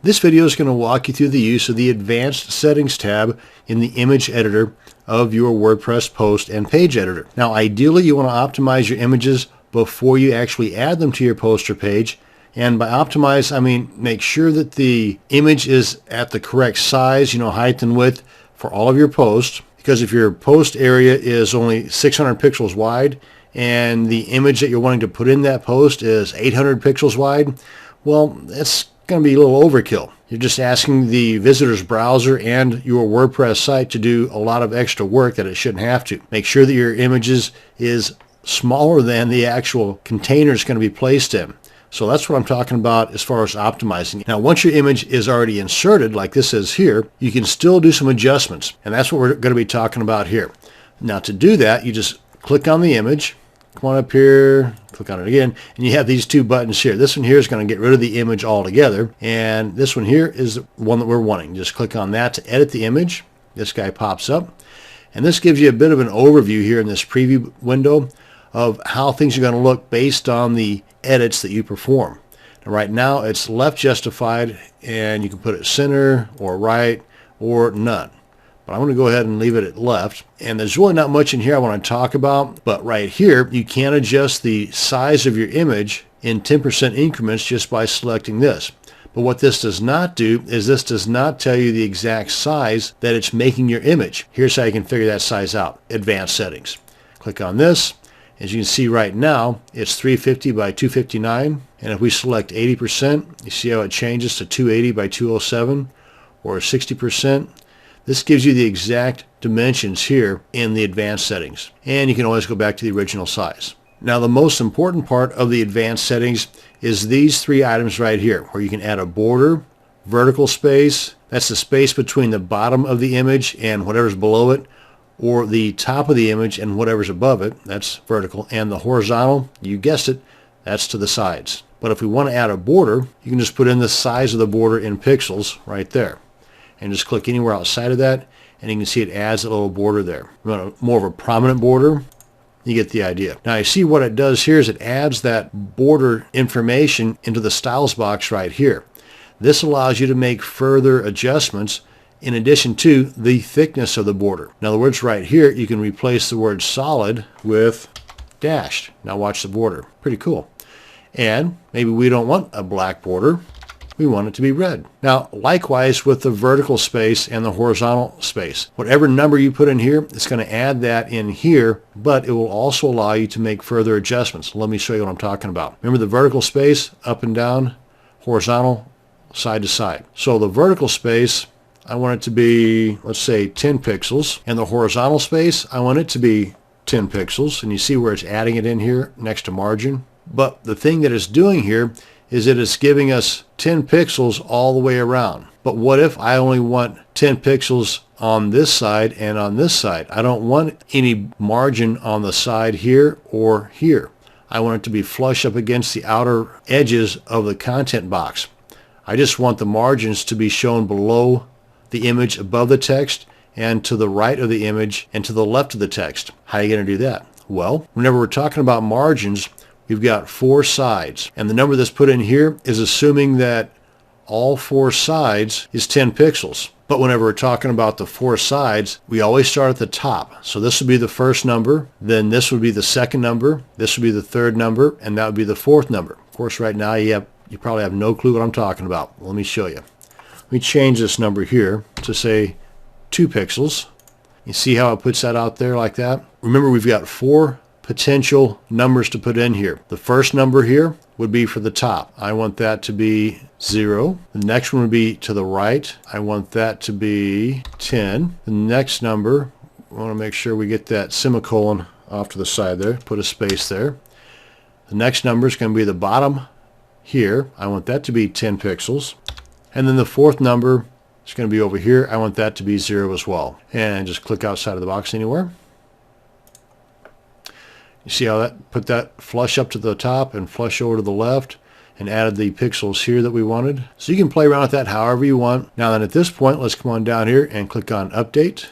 This video is going to walk you through the use of the Advanced Settings tab in the image editor of your WordPress post and page editor. Now, ideally, you want to optimize your images before you actually add them to your post or page. And by optimize, I mean make sure that the image is at the correct size, height and width for all of your posts. Because if your post area is only 600 pixels wide and the image that you're wanting to put in that post is 800 pixels wide, well, that's going to be a little overkill. You're just asking the visitor's browser and your WordPress site to do a lot of extra work that it shouldn't have to. Make sure that your images is smaller than the actual container is going to be placed in. So that's what I'm talking about as far as optimizing. Now, once your image is already inserted, like this is here, you can still do some adjustments. And that's what we're going to be talking about here. Now, to do that, you just click on the image, come on up here, click on it again, and you have these two buttons here. This one here is going to get rid of the image altogether, and this one here is the one that we're wanting. Just click on that to edit the image. This guy pops up, and this gives you a bit of an overview here in this preview window of how things are going to look based on the edits that you perform. Now, right now it's left justified, and you can put it center or right or none. But I'm going to go ahead and leave it at left. And there's really not much in here I want to talk about, but right here you can adjust the size of your image in 10% increments just by selecting this. But what this does not do is this does not tell you the exact size that it's making your image. Here's how you can figure that size out. Advanced settings. Click on this. As you can see right now, it's 350 by 259. And if we select 80%, you see how it changes to 280 by 207 or 60%. This gives you the exact dimensions here in the advanced settings. And you can always go back to the original size. Now, the most important part of the advanced settings is these three items right here, where you can add a border, vertical space, that's the space between the bottom of the image and whatever's below it, or the top of the image and whatever's above it, that's vertical, and the horizontal, you guessed it, that's to the sides. But if we want to add a border, you can just put in the size of the border in pixels right there. And just click anywhere outside of that, and you can see it adds a little border there. You want more of a prominent border, you get the idea. Now you see what it does here is it adds that border information into the styles box right here. This allows you to make further adjustments in addition to the thickness of the border. In other words, right here you can replace the word solid with dashed. Now watch the border. Pretty cool. And maybe we don't want a black border. We want it to be red. Now, likewise with the vertical space and the horizontal space. Whatever number you put in here, it's going to add that in here, but it will also allow you to make further adjustments. Let me show you what I'm talking about. Remember the vertical space, up and down, horizontal, side to side. So the vertical space, I want it to be, let's say, 10 pixels. And the horizontal space, I want it to be 10 pixels. And you see where it's adding it in here next to margin. But the thing that it's doing here is that it's giving us 10 pixels all the way around. But what if I only want 10 pixels on this side and on this side? I don't want any margin on the side here or here. I want it to be flush up against the outer edges of the content box. I just want the margins to be shown below the image above the text and to the right of the image and to the left of the text. How are you going to do that? Well, whenever we're talking about margins, we've got 4 sides, and the number that's put in here is assuming that all 4 sides is 10 pixels. But whenever we're talking about the 4 sides, we always start at the top. So this would be the first number, then this would be the second number, this would be the third number, and that would be the fourth number. Of course, right now you probably have no clue what I'm talking about. Let me show you. Let me change this number here to say 2 pixels. You see how it puts that out there like that? Remember, we've got 4 potential numbers to put in here. The first number here would be for the top. I want that to be 0. The next one would be to the right. I want that to be 10. The next number, I want to make sure we get that semicolon off to the side there. Put a space there. The next number is going to be the bottom here. I want that to be 10 pixels. And then the fourth number is going to be over here. I want that to be 0 as well. And just click outside of the box anywhere. You see how that put that flush up to the top and flush over to the left and added the pixels here that we wanted. So you can play around with that however you want. Now then, at this point, let's come on down here and click on Update.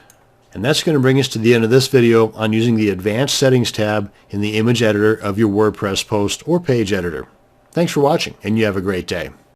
And that's going to bring us to the end of this video on using the Advanced Settings tab in the image editor of your WordPress post or page editor. Thanks for watching, and you have a great day.